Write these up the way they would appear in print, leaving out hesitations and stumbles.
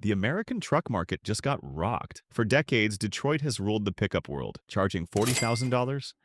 The American truck market just got rocked. For decades, Detroit has ruled the pickup world, charging $40,000,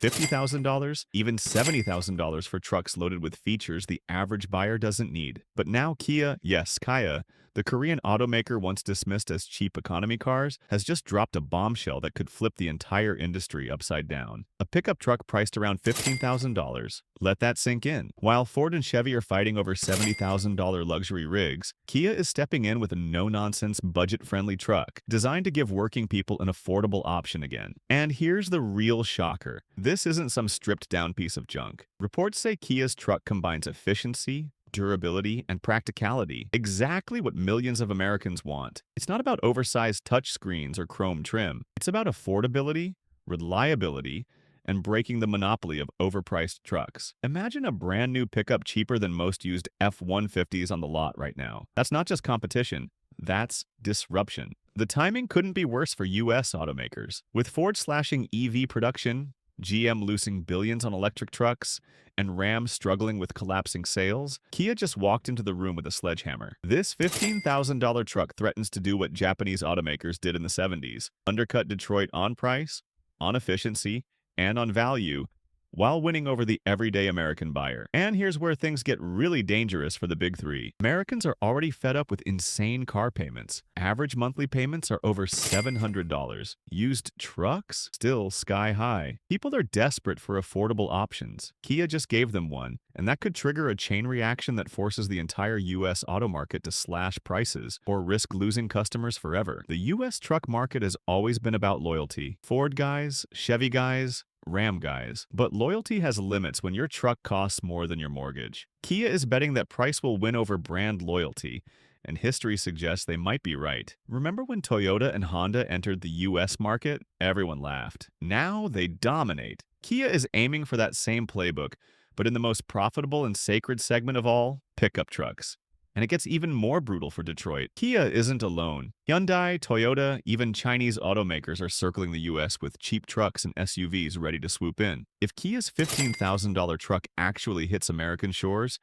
$50,000, even $70,000 for trucks loaded with features the average buyer doesn't need. But now Kia, yes, Kia, the Korean automaker once dismissed as cheap economy cars, has just dropped a bombshell that could flip the entire industry upside down. A pickup truck priced around $15,000. Let that sink in. While Ford and Chevy are fighting over $70,000 luxury rigs, Kia is stepping in with a no-nonsense, budget-friendly truck designed to give working people an affordable option again. And here's the real shocker. This isn't some stripped-down piece of junk. Reports say Kia's truck combines efficiency, durability, and practicality, exactly what millions of Americans want. It's not about oversized touchscreens or chrome trim. It's about affordability, reliability, and breaking the monopoly of overpriced trucks. Imagine a brand new pickup cheaper than most used F-150s on the lot right now. That's not just competition, that's disruption. The timing couldn't be worse for US automakers. With Ford slashing EV production, GM losing billions on electric trucks, and Ram struggling with collapsing sales, Kia just walked into the room with a sledgehammer. This $15,000 truck threatens to do what Japanese automakers did in the 70s, undercut Detroit on price, on efficiency, and on value, while winning over the everyday American buyer. And here's where things get really dangerous for the big three. Americans are already fed up with insane car payments. Average monthly payments are over $700. Used trucks? Still sky high. People are desperate for affordable options. Kia just gave them one, and that could trigger a chain reaction that forces the entire US auto market to slash prices or risk losing customers forever. The US truck market has always been about loyalty. Ford guys, Chevy guys, Ram guys. But loyalty has limits when your truck costs more than your mortgage. Kia is betting that price will win over brand loyalty, and history suggests they might be right. Remember when Toyota and Honda entered the US market? Everyone laughed. Now they dominate. Kia is aiming for that same playbook, but in the most profitable and sacred segment of all, pickup trucks. And it gets even more brutal for Detroit. Kia isn't alone. Hyundai, Toyota, even Chinese automakers are circling the US with cheap trucks and SUVs ready to swoop in. If Kia's $15,000 truck actually hits American shores,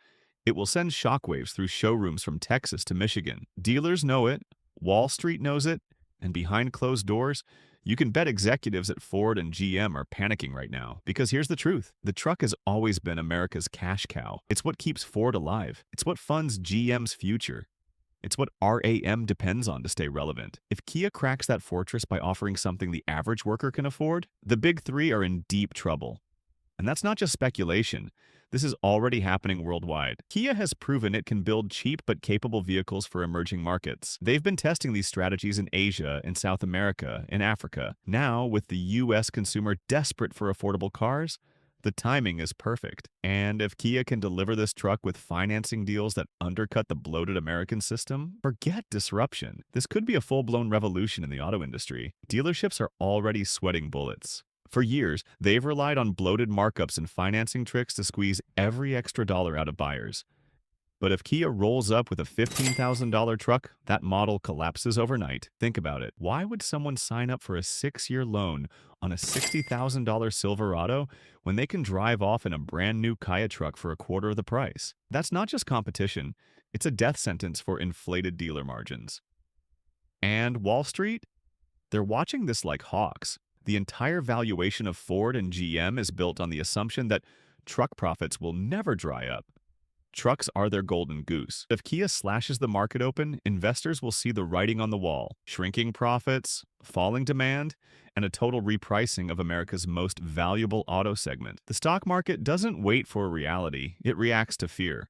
it will send shockwaves through showrooms from Texas to Michigan. Dealers know it, Wall Street knows it, and behind closed doors, you can bet executives at Ford and GM are panicking right now. Because here's the truth. The truck has always been America's cash cow. It's what keeps Ford alive. It's what funds GM's future. It's what RAM depends on to stay relevant. If Kia cracks that fortress by offering something the average worker can afford, the big three are in deep trouble. And that's not just speculation. This is already happening worldwide. Kia has proven it can build cheap but capable vehicles for emerging markets. They've been testing these strategies in Asia, in South America, in Africa. Now, with the US consumer desperate for affordable cars, the timing is perfect. And if Kia can deliver this truck with financing deals that undercut the bloated American system, forget disruption. This could be a full-blown revolution in the auto industry. Dealerships are already sweating bullets. For years, they've relied on bloated markups and financing tricks to squeeze every extra dollar out of buyers. But if Kia rolls up with a $15,000 truck, that model collapses overnight. Think about it. Why would someone sign up for a 6-year loan on a $60,000 Silverado when they can drive off in a brand new Kia truck for a quarter of the price? That's not just competition. It's a death sentence for inflated dealer margins. And Wall Street? They're watching this like hawks. The entire valuation of Ford and GM is built on the assumption that truck profits will never dry up. Trucks are their golden goose. If Kia slashes the market open, investors will see the writing on the wall: shrinking profits, falling demand, and a total repricing of America's most valuable auto segment. The stock market doesn't wait for a reality, it reacts to fear.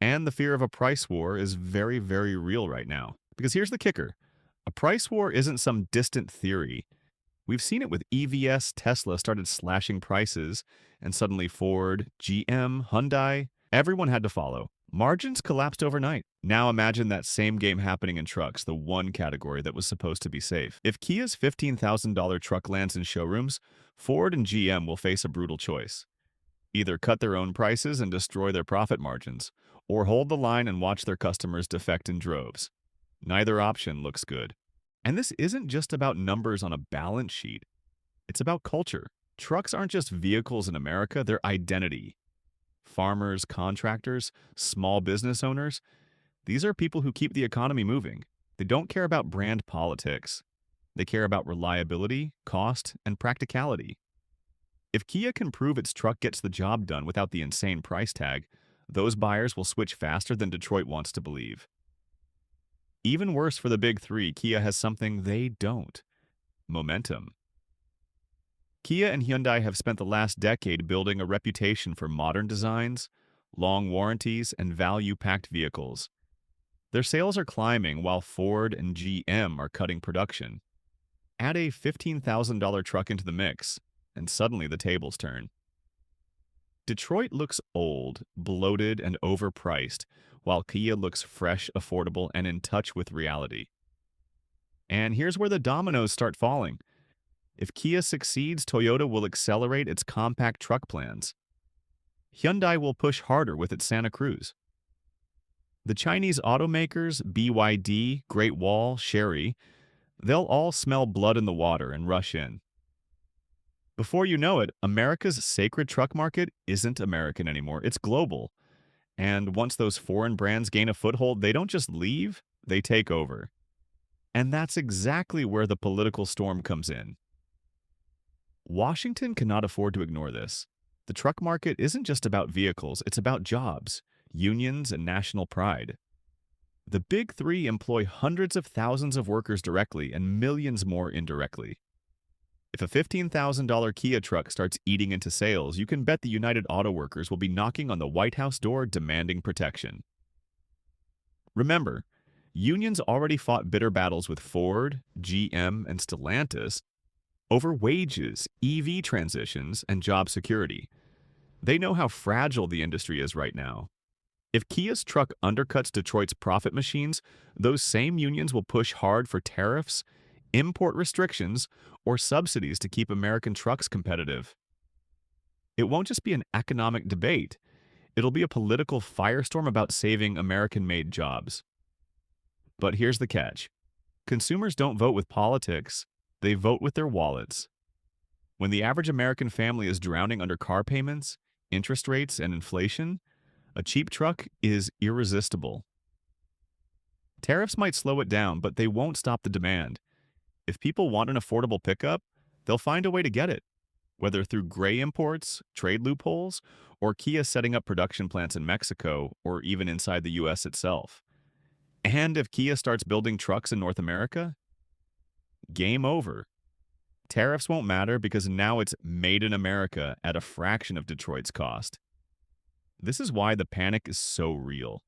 And the fear of a price war is very, very real right now. Because here's the kicker. A price war isn't some distant theory. We've seen it with EVs. Tesla started slashing prices, and suddenly Ford, GM, Hyundai, everyone had to follow. Margins collapsed overnight. Now imagine that same game happening in trucks, the one category that was supposed to be safe. If Kia's $15,000 truck lands in showrooms, Ford and GM will face a brutal choice. Either cut their own prices and destroy their profit margins, or hold the line and watch their customers defect in droves. Neither option looks good. And this isn't just about numbers on a balance sheet. It's about culture. Trucks aren't just vehicles in America, they're identity. Farmers, contractors, small business owners, these are people who keep the economy moving. They don't care about brand politics. They care about reliability, cost, and practicality. If Kia can prove its truck gets the job done without the insane price tag, those buyers will switch faster than Detroit wants to believe. Even worse for the big three, Kia has something they don't: momentum. Kia and Hyundai have spent the last decade building a reputation for modern designs, long warranties, and value-packed vehicles. Their sales are climbing while Ford and GM are cutting production. Add a $15,000 truck into the mix, and suddenly the tables turn. Detroit looks old, bloated, and overpriced, while Kia looks fresh, affordable, and in touch with reality. And here's where the dominoes start falling. If Kia succeeds, Toyota will accelerate its compact truck plans. Hyundai will push harder with its Santa Cruz. The Chinese automakers, BYD, Great Wall, Chery, they'll all smell blood in the water and rush in. Before you know it, America's sacred truck market isn't American anymore, it's global. And once those foreign brands gain a foothold, they don't just leave, they take over. And that's exactly where the political storm comes in. Washington cannot afford to ignore this. The truck market isn't just about vehicles, it's about jobs, unions, and national pride. The big three employ hundreds of thousands of workers directly and millions more indirectly. If a $15,000 Kia truck starts eating into sales, you can bet the United Auto Workers will be knocking on the White House door demanding protection. Remember, unions already fought bitter battles with Ford, GM, and Stellantis over wages, EV transitions, and job security. They know how fragile the industry is right now. If Kia's truck undercuts Detroit's profit machines, those same unions will push hard for tariffs, import restrictions, or subsidies to keep American trucks competitive. It won't just be an economic debate. It'll be a political firestorm about saving American-made jobs. But here's the catch. Consumers don't vote with politics, they vote with their wallets. When the average American family is drowning under car payments, interest rates, and inflation, a cheap truck is irresistible. Tariffs might slow it down, but they won't stop the demand. If people want an affordable pickup, they'll find a way to get it, whether through gray imports, trade loopholes, or Kia setting up production plants in Mexico or even inside the US itself. And if Kia starts building trucks in North America, game over. Tariffs won't matter because now it's made in America at a fraction of Detroit's cost. This is why the panic is so real.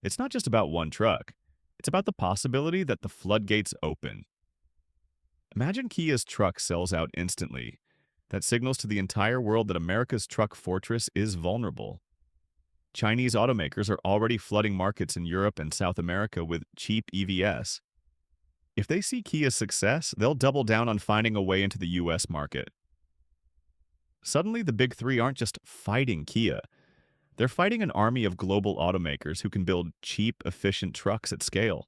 It's not just about one truck. It's about the possibility that the floodgates open. Imagine Kia's truck sells out instantly. That signals to the entire world that America's truck fortress is vulnerable. Chinese automakers are already flooding markets in Europe and South America with cheap EVs. If they see Kia's success, they'll double down on finding a way into the US market. Suddenly, the big three aren't just fighting Kia. They're fighting an army of global automakers who can build cheap, efficient trucks at scale.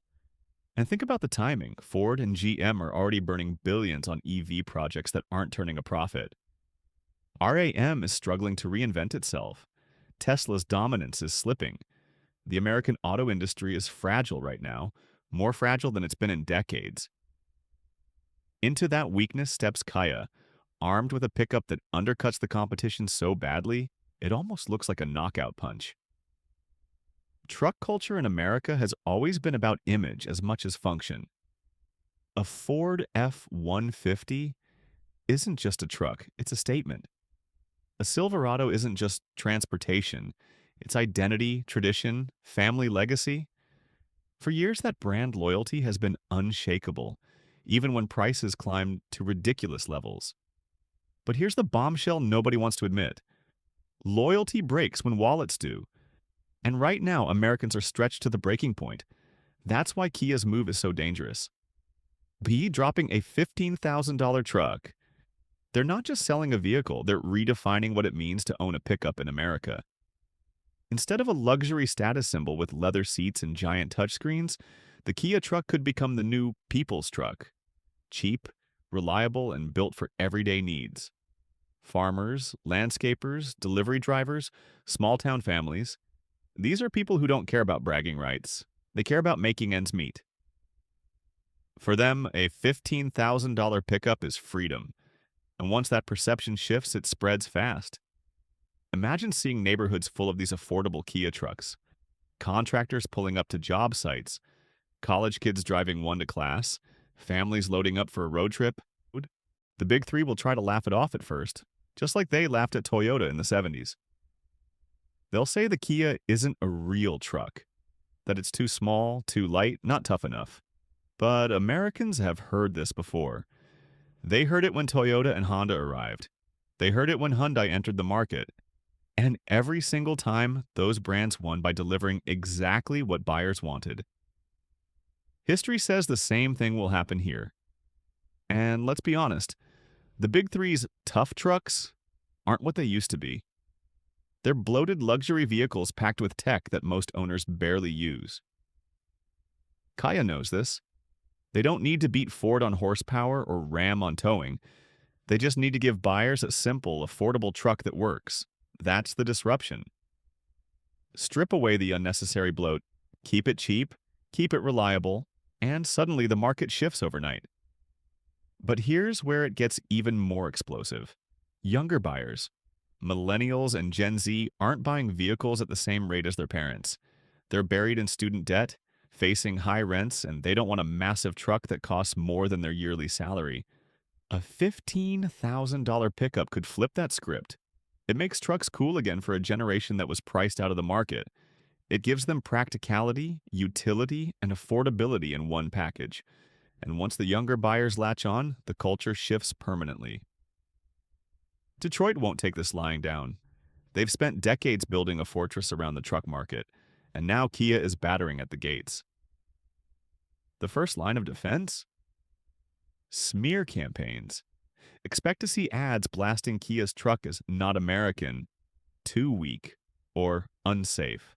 And think about the timing. Ford and GM are already burning billions on EV projects that aren't turning a profit. RAM is struggling to reinvent itself. Tesla's dominance is slipping. The American auto industry is fragile right now, more fragile than it's been in decades. Into that weakness steps Kia, armed with a pickup that undercuts the competition so badly, it almost looks like a knockout punch. Truck culture in America has always been about image as much as function. A Ford F-150 isn't just a truck, it's a statement. A Silverado isn't just transportation, it's identity, tradition, family legacy. For years, that brand loyalty has been unshakable, even when prices climbed to ridiculous levels. But here's the bombshell nobody wants to admit. Loyalty breaks when wallets do. And right now, Americans are stretched to the breaking point. That's why Kia's move is so dangerous. Be dropping a $15,000 truck. They're not just selling a vehicle, they're redefining what it means to own a pickup in America. Instead of a luxury status symbol with leather seats and giant touchscreens, the Kia truck could become the new people's truck. Cheap, reliable, and built for everyday needs. Farmers, landscapers, delivery drivers, small-town families. These are people who don't care about bragging rights. They care about making ends meet. For them, a $15,000 pickup is freedom. And once that perception shifts, it spreads fast. Imagine seeing neighborhoods full of these affordable Kia trucks, contractors pulling up to job sites, college kids driving one to class, families loading up for a road trip. The big three will try to laugh it off at first, just like they laughed at Toyota in the 70s. They'll say the Kia isn't a real truck, that it's too small, too light, not tough enough. But Americans have heard this before. They heard it when Toyota and Honda arrived. They heard it when Hyundai entered the market. And every single time, those brands won by delivering exactly what buyers wanted. History says the same thing will happen here. And let's be honest, the big three's tough trucks aren't what they used to be. They're bloated luxury vehicles packed with tech that most owners barely use. Kia knows this. They don't need to beat Ford on horsepower or Ram on towing. They just need to give buyers a simple, affordable truck that works. That's the disruption. Strip away the unnecessary bloat, keep it cheap, keep it reliable, and suddenly the market shifts overnight. But here's where it gets even more explosive. Younger buyers, millennials and Gen Z, aren't buying vehicles at the same rate as their parents. They're buried in student debt, facing high rents, and they don't want a massive truck that costs more than their yearly salary. A $15,000 pickup could flip that script. It makes trucks cool again for a generation that was priced out of the market. It gives them practicality, utility, and affordability in one package. And once the younger buyers latch on, the culture shifts permanently. Detroit won't take this lying down. They've spent decades building a fortress around the truck market, and now Kia is battering at the gates. The first line of defense? Smear campaigns. Expect to see ads blasting Kia's truck as not American, too weak, or unsafe.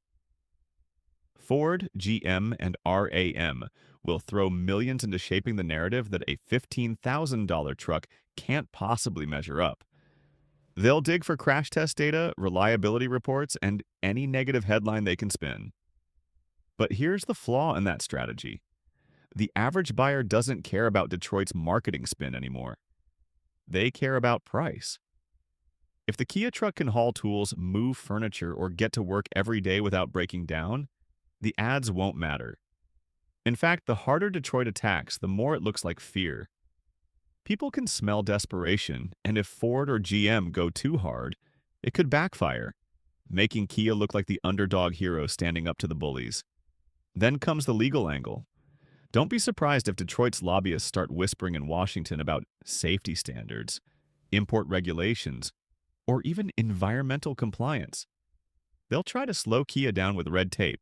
Ford, GM, and RAM will throw millions into shaping the narrative that a $15,000 truck can't possibly measure up. They'll dig for crash test data, reliability reports, and any negative headline they can spin. But here's the flaw in that strategy. The average buyer doesn't care about Detroit's marketing spin anymore. They care about price. If the Kia truck can haul tools, move furniture, or get to work every day without breaking down, the ads won't matter. In fact, the harder Detroit attacks, the more it looks like fear. People can smell desperation, and if Ford or GM go too hard, it could backfire, making Kia look like the underdog hero standing up to the bullies. Then comes the legal angle. Don't be surprised if Detroit's lobbyists start whispering in Washington about safety standards, import regulations, or even environmental compliance. They'll try to slow Kia down with red tape,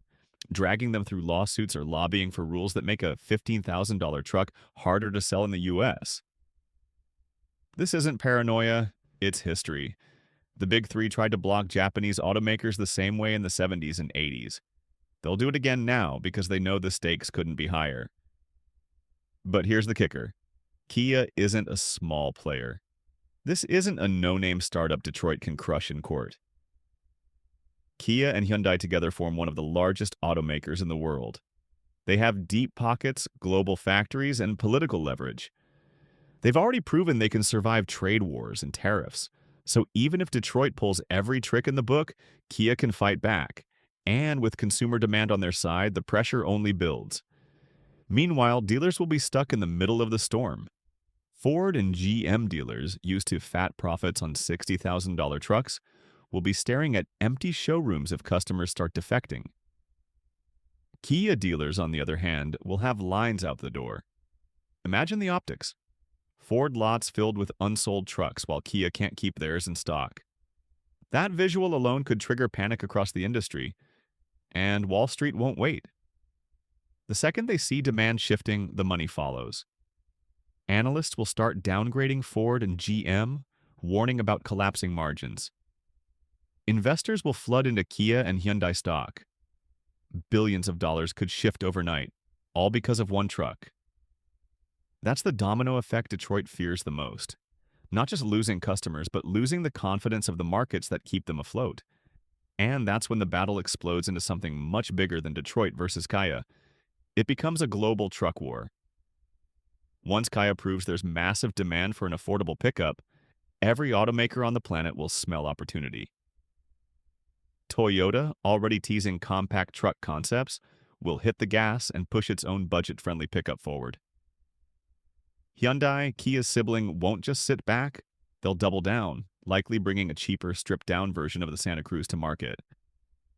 dragging them through lawsuits or lobbying for rules that make a $15,000 truck harder to sell in the U.S. This isn't paranoia, it's history. The big three tried to block Japanese automakers the same way in the 70s and 80s. They'll do it again now because they know the stakes couldn't be higher. But here's the kicker. Kia isn't a small player. This isn't a no-name startup Detroit can crush in court. Kia and Hyundai together form one of the largest automakers in the world. They have deep pockets, global factories, and political leverage. They've already proven they can survive trade wars and tariffs. So even if Detroit pulls every trick in the book, Kia can fight back. And with consumer demand on their side, the pressure only builds. Meanwhile, dealers will be stuck in the middle of the storm. Ford and GM dealers, used to fat profits on $60,000 trucks, will be staring at empty showrooms if customers start defecting. Kia dealers, on the other hand, will have lines out the door. Imagine the optics. Ford lots filled with unsold trucks while Kia can't keep theirs in stock. That visual alone could trigger panic across the industry, and Wall Street won't wait. The second they see demand shifting, the money follows. Analysts will start downgrading Ford and GM, warning about collapsing margins. Investors will flood into Kia and Hyundai stock. Billions of dollars could shift overnight, all because of one truck. That's the domino effect Detroit fears the most. Not just losing customers, but losing the confidence of the markets that keep them afloat. And that's when the battle explodes into something much bigger than Detroit versus Kia. It becomes a global truck war. Once Kia proves there's massive demand for an affordable pickup, every automaker on the planet will smell opportunity. Toyota, already teasing compact truck concepts, will hit the gas and push its own budget-friendly pickup forward. Hyundai, Kia's sibling, won't just sit back, they'll double down, likely bringing a cheaper, stripped-down version of the Santa Cruz to market.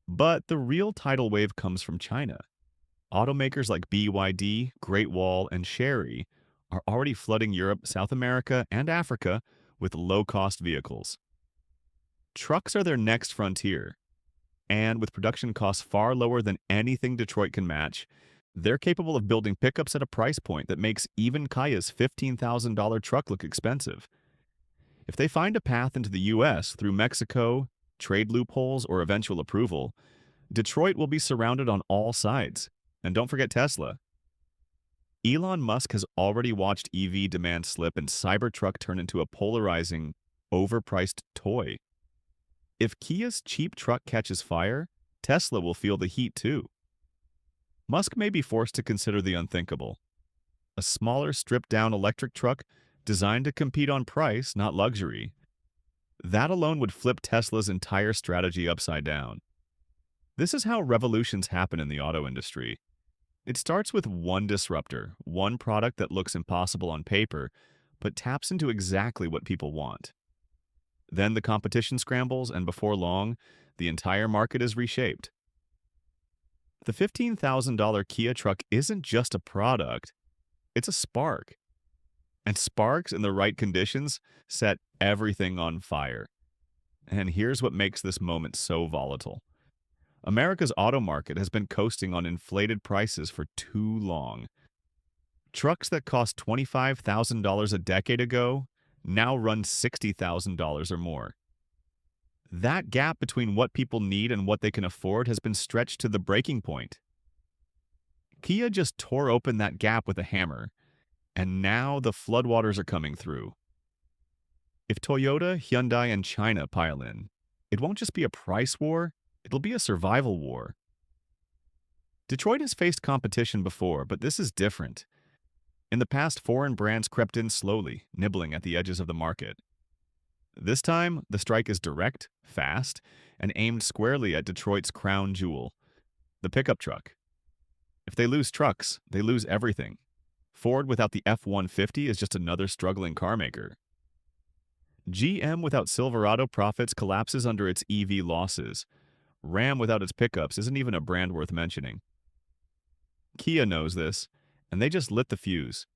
But the real tidal wave comes from China. Automakers like BYD, Great Wall, and Chery are already flooding Europe, South America, and Africa with low-cost vehicles. Trucks are their next frontier, and with production costs far lower than anything Detroit can match, they're capable of building pickups at a price point that makes even Kia's $15,000 truck look expensive. If they find a path into the U.S. through Mexico, trade loopholes, or eventual approval, Detroit will be surrounded on all sides. And don't forget Tesla. Elon Musk has already watched EV demand slip and Cybertruck turn into a polarizing, overpriced toy. If Kia's cheap truck catches fire, Tesla will feel the heat too. Musk may be forced to consider the unthinkable. A smaller, stripped-down electric truck designed to compete on price, not luxury. That alone would flip Tesla's entire strategy upside down. This is how revolutions happen in the auto industry. It starts with one disruptor, one product that looks impossible on paper, but taps into exactly what people want. Then the competition scrambles, and before long, the entire market is reshaped. The $15,000 Kia truck isn't just a product, it's a spark. And sparks in the right conditions set everything on fire. And here's what makes this moment so volatile. America's auto market has been coasting on inflated prices for too long. Trucks that cost $25,000 a decade ago now run $60,000 or more. That gap between what people need and what they can afford has been stretched to the breaking point. Kia just tore open that gap with a hammer, and now the floodwaters are coming through. If Toyota, Hyundai, and China pile in, it won't just be a price war, it'll be a survival war. Detroit has faced competition before, but this is different. In the past, foreign brands crept in slowly, nibbling at the edges of the market. This time, the strike is direct, fast, and aimed squarely at Detroit's crown jewel, the pickup truck. If they lose trucks, they lose everything. Ford without the F-150 is just another struggling carmaker. GM without Silverado profits collapses under its EV losses. Ram without its pickups isn't even a brand worth mentioning. Kia knows this, and they just lit the fuse.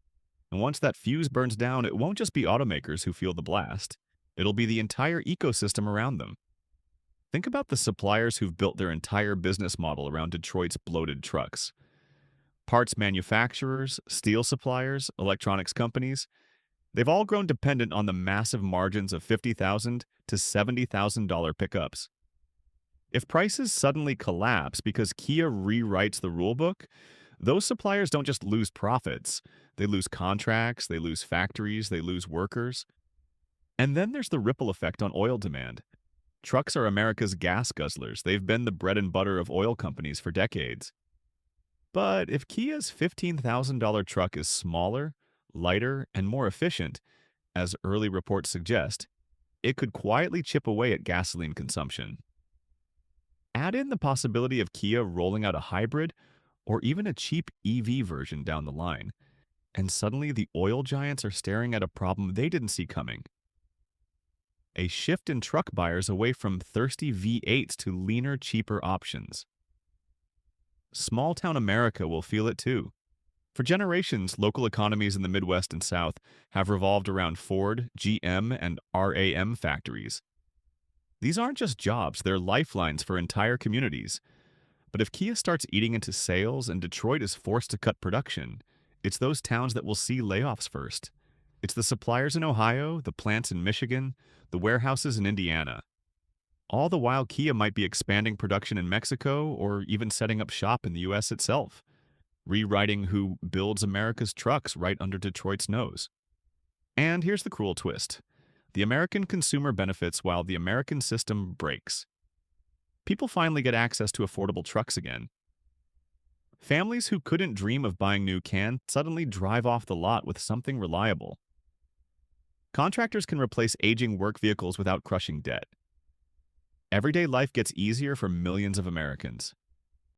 And once that fuse burns down, it won't just be automakers who feel the blast. It'll be the entire ecosystem around them. Think about the suppliers who've built their entire business model around Detroit's bloated trucks. Parts manufacturers, steel suppliers, electronics companies, they've all grown dependent on the massive margins of $50,000 to $70,000 pickups. If prices suddenly collapse because Kia rewrites the rulebook, those suppliers don't just lose profits. They lose contracts, they lose factories, they lose workers. And then there's the ripple effect on oil demand. Trucks are America's gas guzzlers. They've been the bread and butter of oil companies for decades. But if Kia's $15,000 truck is smaller, lighter, and more efficient, as early reports suggest, it could quietly chip away at gasoline consumption. Add in the possibility of Kia rolling out a hybrid or even a cheap EV version down the line, and suddenly the oil giants are staring at a problem they didn't see coming. A shift in truck buyers away from thirsty V8s to leaner, cheaper options. Small-town America will feel it too. For generations, local economies in the Midwest and South have revolved around Ford, GM, and RAM factories. These aren't just jobs, they're lifelines for entire communities. But if Kia starts eating into sales and Detroit is forced to cut production, it's those towns that will see layoffs first. It's the suppliers in Ohio, the plants in Michigan, the warehouses in Indiana. All the while, Kia might be expanding production in Mexico or even setting up shop in the U.S. itself, rewriting who builds America's trucks right under Detroit's nose. And here's the cruel twist. The American consumer benefits while the American system breaks. People finally get access to affordable trucks again. Families who couldn't dream of buying new can suddenly drive off the lot with something reliable. Contractors can replace aging work vehicles without crushing debt. Everyday life gets easier for millions of Americans.